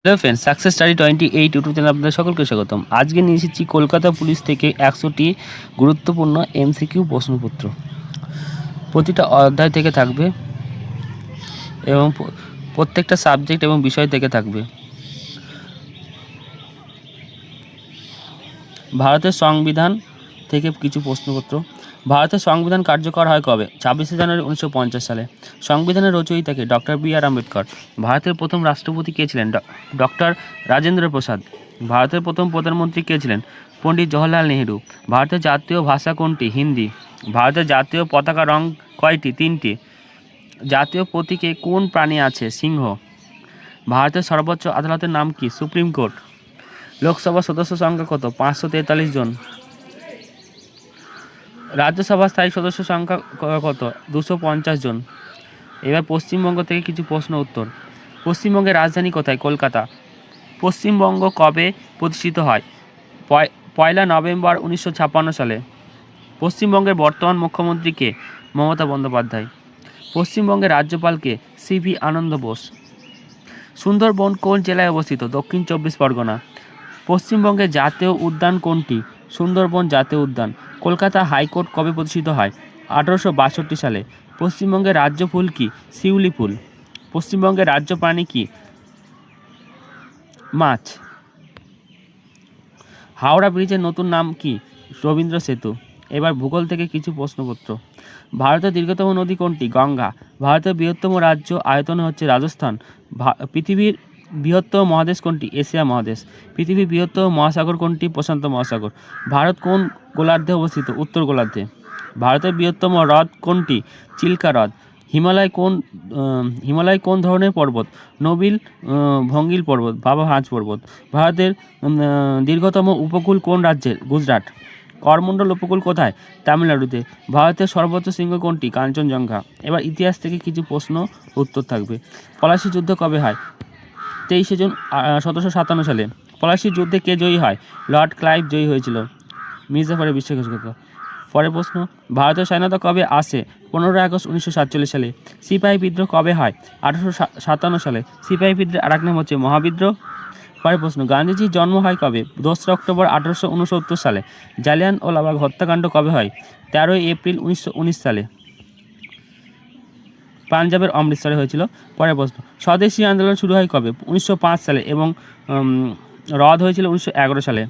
Hello friends, success study 28 YouTube channel আপনাদের সকলকে স্বাগতম। আজকে নিয়ে এসেছি কলকাতা পুলিশ থেকে 100টি গুরুত্বপূর্ণ এমসিকিউ প্রশ্নপত্র। প্রতিটা অধ্যায় থেকে থাকবে এবং প্রত্যেকটা সাবজেক্ট এবং বিষয় থেকে থাকবে। ভারতের সংবিধান থেকে কিছু প্রশ্নপত্র। ভারতের সংবিধান কার্যকর হয় কবে? 26শে জানুয়ারি 1950 সালে। সংবিধানের রচয়িতাকে ডক্টর বি.আর. আম্বেদকর। ভারতের প্রথম রাষ্ট্রপতি কে ছিলেন? ডক্টর রাজেন্দ্র প্রসাদ। ভারতের প্রথম প্রধানমন্ত্রী কে ছিলেন? পণ্ডিত জওহরলাল নেহেরু। ভারতের জাতীয় ভাষা কোনটি? হিন্দি। ভারতের জাতীয় পতাকা রং কয়টি? 3টি। জাতীয় প্রতীকে কোন প্রাণী আছে? সিংহ। ভারতের সর্বোচ্চ আদালতের নাম কি? Supreme court. লোকসভার সদস্য সংখ্যা কত? 543 জন। রাজ্যসভার স্থায়ী সদস্য সংখ্যা কত? 250 জন। এবার পশ্চিমবঙ্গ থেকে কিছু প্রশ্ন উত্তর। পশ্চিমবঙ্গের রাজধানী কোথায়? কলকাতা। পশ্চিমবঙ্গ কবে প্রতিষ্ঠিত হয়? 1 নভেম্বর 1956 সালে। পশ্চিমবঙ্গের বর্তমান মুখ্যমন্ত্রী কে? মমতা বন্দ্যোপাধ্যায়। পশ্চিমবঙ্গের রাজ্যপাল কে? সিভি আনন্দ বোস। সুন্দরবন কোন জেলায় অবস্থিত? দক্ষিণ 24 পরগনা। পশ্চিমবঙ্গের জাতীয় উদ্যান কোনটি? সুন্দরবন জাতীয় উদ্যান। কলকাতা হাইকোর্ট কবে প্রতিষ্ঠিত হয়? 1862 সালে। পশ্চিমবঙ্গের রাজ্য ফুল কি? শিউলি ফুল। পশ্চিমবঙ্গের রাজ্য প্রাণী কি? মাছ। হাওড়া ব্রিজের নতুন নাম কি? রবীন্দ্র সেতু। এবার ভূগোল থেকে কিছু প্রশ্নপত্র। ভারতের দীর্ঘতম নদী কোনটি? গঙ্গা। ভারতের বৃহত্তম রাজ্য আয়তনে হচ্ছে রাজস্থান। পৃথিবীর বৃহত্তম মহাদেশ কোনটি? এশিয়া মহাদেশ। পৃথিবীর বৃহত্তম মহাসাগর কোনটি? প্রশান্ত মহাসাগর। ভারত কোন গোলার্ধে অবস্থিত? উত্তর গোলার্ধে। ভারতের বৃহত্তম হ্রদ কোনটি? চিল্কা হ্রদ। হিমালয় কোন ধরনের পর্বত? নবিল ভঙ্গিল পর্বত, বাবা হাঁস পর্বত। ভারতের দীর্ঘতম উপকূল কোন রাজ্যের? গুজরাট। করমণ্ডল উপকূল কোথায়? তামিলনাড়ুতে। ভারতের সর্বোচ্চ শৃঙ্গ কোনটি? কাঞ্চনজঙ্ঘা। এবার ইতিহাস থেকে কিছু প্রশ্ন উত্তর থাকবে। পলাশী যুদ্ধ কবে হয়? 23শে জুন 1757 সালে। পলাশীর যুদ্ধে কে জয়ী হয়? লর্ড ক্লাইভ জয়ী হয়েছিল। মির্জাফরের বিশ্বাসঘাতকতা। পরের প্রশ্ন, ভারতের স্বাধীনতা কবে আসে? 15 আগস্ট 1947 সালে। সিপাহী বিদ্রোহ কবে হয়? 1857 সালে। সিপাহী বিদ্রোহের আরেক নাম হচ্ছে মহাবিদ্রোহ। পরের প্রশ্ন, গান্ধীজির জন্ম হয় কবে? 2রা অক্টোবর 1869 সালে। জালিয়ানওয়ালাবাগ হত্যাকাণ্ড কবে হয়? 13 এপ্রিল 1919 সালে। পাঞ্জাবের অমৃতসরে হয়েছিল। পরের প্রশ্ন, স্বদেশী আন্দোলন শুরু হয় কবে? 1905 সালে এবং রদ হয়েছিল 1911 সালে।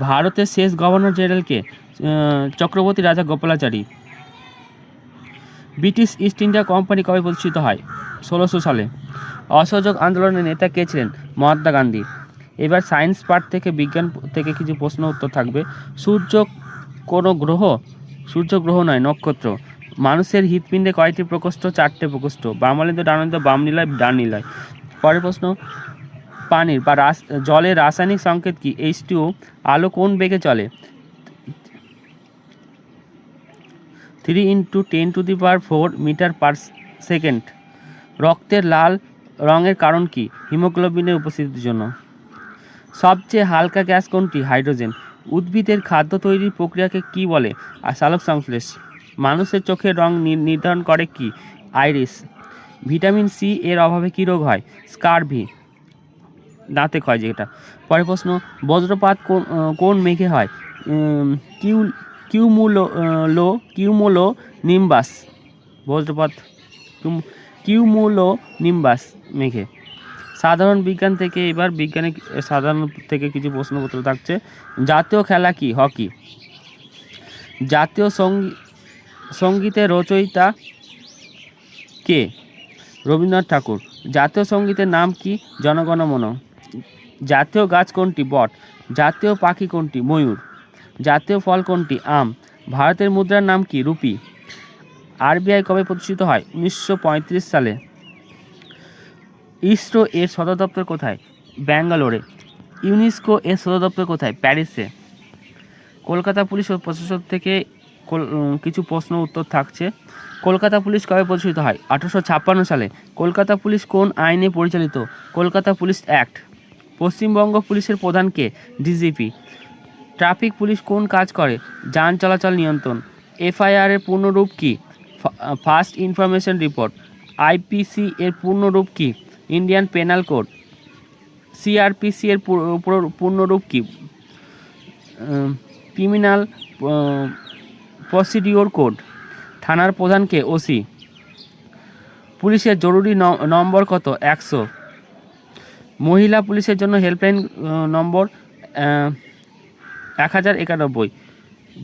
ভারতের শেষ গভর্নর জেনারেল কে? চক্রবর্তী রাজা Gopalachari. British east India company কবে প্রতিষ্ঠিত হয়? 1600 সালে। অসহযোগ আন্দোলনের নেতা কে ছিলেন? মহাত্মা গান্ধী। এবার সায়েন্স পার্ট থেকে বিজ্ঞান থেকে কিছু প্রশ্ন উত্তর থাকবে। সূর্য কোনো গ্রহ? সূর্য গ্রহ নয়, নক্ষত্র। মানুষের হৃৎপিণ্ডে কয়টি প্রকোষ্ঠ? 4টে প্রকোষ্ঠ। বামালিন্দ ডানালিন্দ বাম নীলায় ডান নীলায়। পরের প্রশ্ন, পানির বা জলের রাসায়নিক সংকেত কি? H2O। আলো কোন বেগে চলে? 3 × 10⁴ মিটার পার সেকেন্ড। রক্তের লাল রঙের কারণ কি? হিমোগ্লোবিনের উপস্থিতির জন্য। সবচেয়ে হালকা গ্যাস কোনটি? হাইড্রোজেন। উদ্ভিদের খাদ্য তৈরির প্রক্রিয়াকে কি বলে? সালোকসংশ্লেষ। মানুষের চোখের রং নির্ধারণ করে কি? আইরিস। ভিটামিন সি এর অভাবে কী রোগ হয়? স্কারভি, দাঁতে ক্ষয় যেটা। পরের প্রশ্ন, বজ্রপাত কোন মেঘে হয়? Cumulo Nimbus. বজ্রপাত কিউমুলো নিম্বাস মেঘে। সাধারণ বিজ্ঞান থেকে এবার বিজ্ঞানের সাধারণ থেকে কিছু প্রশ্নপত্র থাকছে। জাতীয় খেলা কি? হকি। জাতীয় সঙ্গীতের রচয়িতা কে? রবীন্দ্রনাথ ঠাকুর। জাতীয় সঙ্গীতের নাম কি? জনগণ মন। জাতীয় গাছ কোনটি? বট। জাতীয় পাখি কোনটি? ময়ূর। জাতীয় ফল কোনটি? আম। ভারতের মুদ্রার নাম কি? রুপি। আরবিআই কবে প্রতিষ্ঠিত হয়? 1935 সালে। ইসরো এর সদর দপ্তর কোথায়? ব্যাঙ্গালোরে। ইউনেস্কো এর সদর দপ্তর কোথায়? প্যারিসে। কলকাতা পুলিশ ও প্রশাসন থেকে কিছু প্রশ্ন উত্তর থাকছে। কলকাতা পুলিশ কবে প্রতিষ্ঠিত হয়? 1856 সালে। কলকাতা পুলিশ কোন আইনে পরিচালিত? Kolkata police act. পশ্চিমবঙ্গ পুলিশের প্রধান কে? ডিজিপি। ট্রাফিক পুলিশ কোন কাজ করে? যান চলাচল নিয়ন্ত্রণ। এফআইআর এর পূর্ণরূপ কি? First information report. আইপিসি এর পূর্ণরূপ কি? Indian penal code. সিআরপিসি এর পূর্ণরূপ কি? Criminal procedure code. থানার প্রধানকে ওসি। পুলিশের জরুরি নম্বর কত? 100। মহিলা পুলিশের জন্য হেল্পলাইন নম্বর 1091।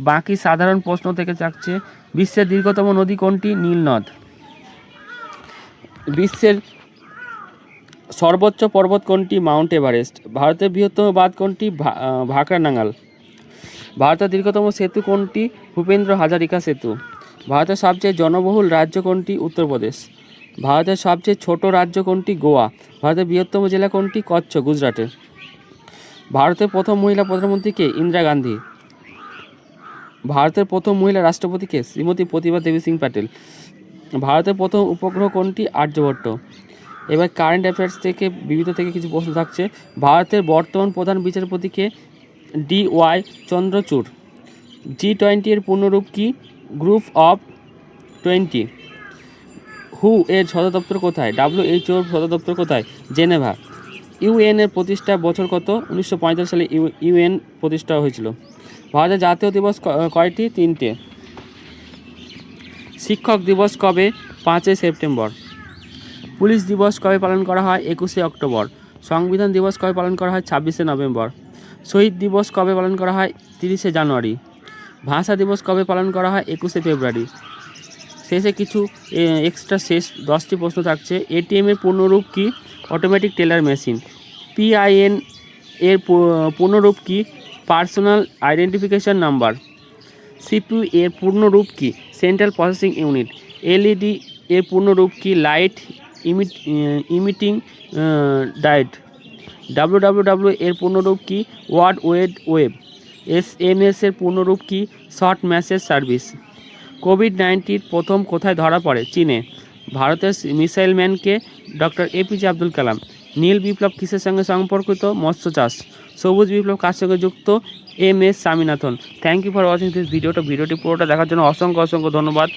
বাকি সাধারণ প্রশ্ন থেকে থাকছে, বিশ্বের দীর্ঘতম নদী কোনটি? নীল নদ। বিশ্বের সর্বোচ্চ পর্বত কোনটি? Mount Everest. ভারতের বৃহত্তম বাঁধ কোনটি? ভাকরানাঙ্গাল। ভারতের দীর্ঘতম সেতু কোনটি? ভূপেন্দ্র হাজারিকা সেতু। ভারতের সবচেয়ে জনবহুল রাজ্য কোনটি? উত্তরপ্রদেশ। ভারতের সবচেয়ে ছোট রাজ্য কোনটি? গোয়া। ভারতের বৃহত্তম জেলা কোনটি? কচ্ছ, গুজরাটের। ভারতের প্রথম মহিলা প্রধানমন্ত্রী কে? ইন্দিরা গান্ধী। ভারতের প্রথম মহিলা রাষ্ট্রপতি কে? শ্রীমতী প্রতিভা দেবী সিং প্যাটেল। ভারতের প্রথম উপগ্রহ কোনটি? আর্যভট্ট। এবার কারেন্ট অ্যাফেয়ার্স থেকে বিবিধ থেকে কিছু প্রশ্ন থাকছে। ভারতের বর্তমান প্রধান বিচারপতি কে? DY চন্দ্রচূড়। G20 এর পূর্ণরূপ কি? Group of 20। হু এর সদর দপ্তর কোথায়? WHO এর সদর দপ্তর কোথায়? জেনেভা। UN এর প্রতিষ্ঠা বছর কত? 1945 সালে UN প্রতিষ্ঠা হয়েছিল। ভারতের জাতীয় দিবস কয়টি? 3টে। শিক্ষক দিবস কবে? 5 সেপ্টেম্বর। পুলিশ দিবস কবে পালন করা হয়? 21 অক্টোবর। সংবিধান দিবস কবে পালন করা হয়? 26 নভেম্বর। শহীদ দিবস কবে পালন করা হয়? 30 জানুয়ারি। ভাষা দিবস কবে পালন করা হয়? 21 ফেব্রুয়ারি। শেষে কিছু এক্সট্রা 10টি প্রশ্ন থাকছে। ATM এর পূর্ণরূপ কি? Automatic teller machine. PIN এর পূর্ণরূপ কি? Personal identification number. CPU এর পূর্ণরূপ কি? Central processing unit. LED এর পূর্ণরূপ কি? Light emitting diode. WWW এর পূর্ণরূপ কি? World wide web. SMS এর পূর্ণরূপ কি? Short message service. COVID-19 প্রথম কোথায় ধরা পড়ে? চীনে। ভারতের missile ম্যানকে? Doctor APJ Abdul Kalam. নীল বিপ্লব কিসের সঙ্গে সম্পর্কিত? মৎস্য চাষ। সবুজ বিপ্লব কার সঙ্গে যুক্ত? MS Swaminathan. Thank you for watching this ভিডিওটি পুরোটা দেখার জন্য অসংখ্য ধন্যবাদ।